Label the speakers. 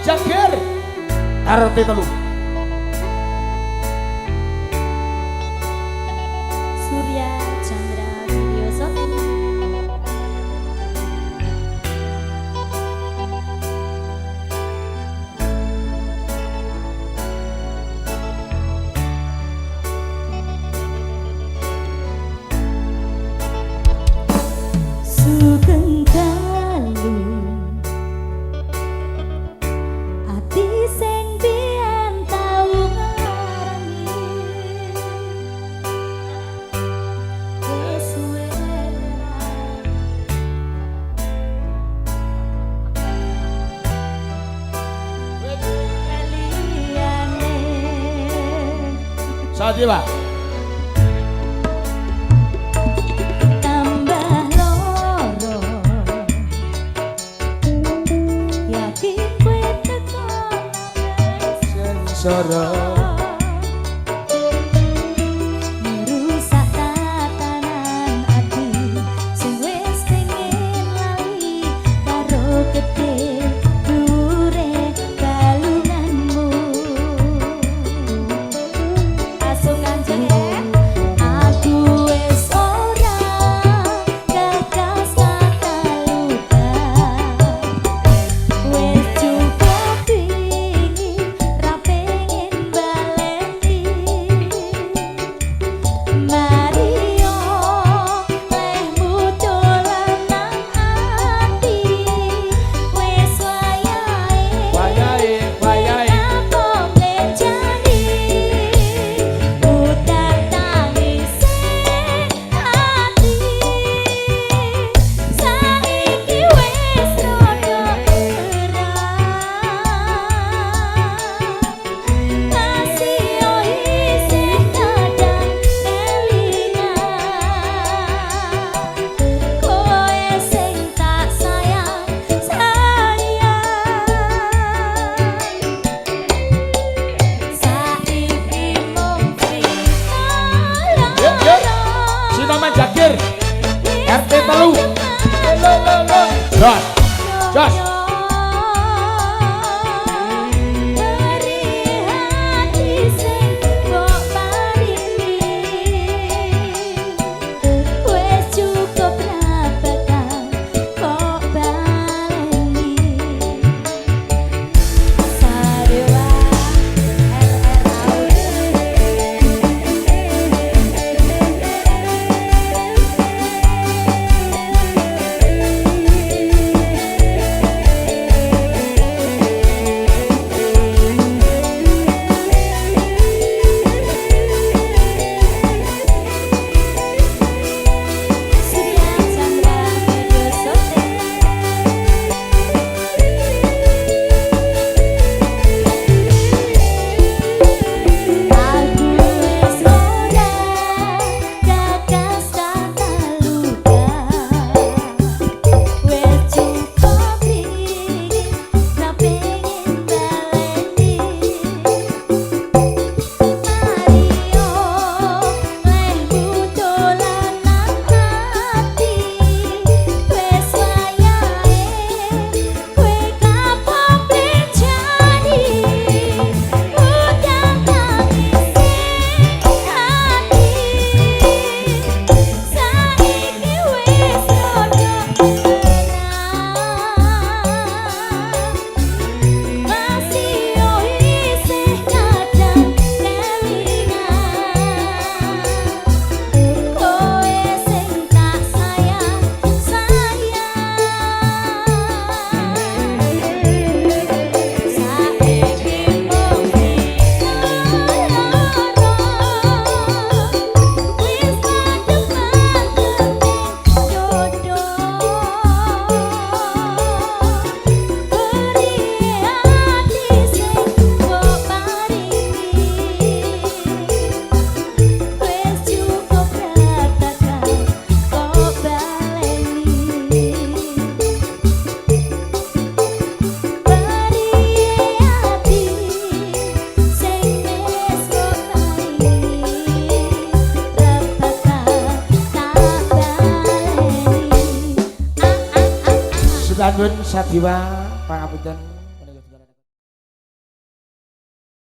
Speaker 1: Jagir RT telu.
Speaker 2: Surya Chandra Video Shooting. Sugeng dalu ati sing biyen tau ngarani wis suwe liyane
Speaker 1: Saat ini Pak.
Speaker 2: tambah loro yakin kowe teko
Speaker 1: Soro.
Speaker 2: merusak tatanan ati sing wis pengen lali karo gedhe dhuwure balunganmu asuh kanjeng aku wis ora gagas kata luka wis cukup dingin ra pengen baleni Mario lehmu dolan nang ati wis wayahe kapok mejani udan tangis ati saiki wis rada masih yo isih kadang kelingan kowe sing tak sayang saiki mung
Speaker 1: Yuk, yuk. Si nama Jagir RT telu. Jos. Jos.
Speaker 2: beri hati sing mbok paringi wis cukup ra bakal kok baleni Sarewa Surya Chandra Video Shooting. Aku wis ora gagas kata luka wis cukup dingin ra pengen baleni Mario lehmu dolan nang ati wis wayahe kowe kapok mejani udan tangis ati saiki wis rada masih yo isih kadang kelingan kowe sing tak sayang saiki mung wis padha jodoh beri hati sing mbok paringi wis cukup ra bakal kok baleni beri hati sing wis kok paringi ra bakal tak baleni
Speaker 1: Sudanun Sadiwa pangapunten.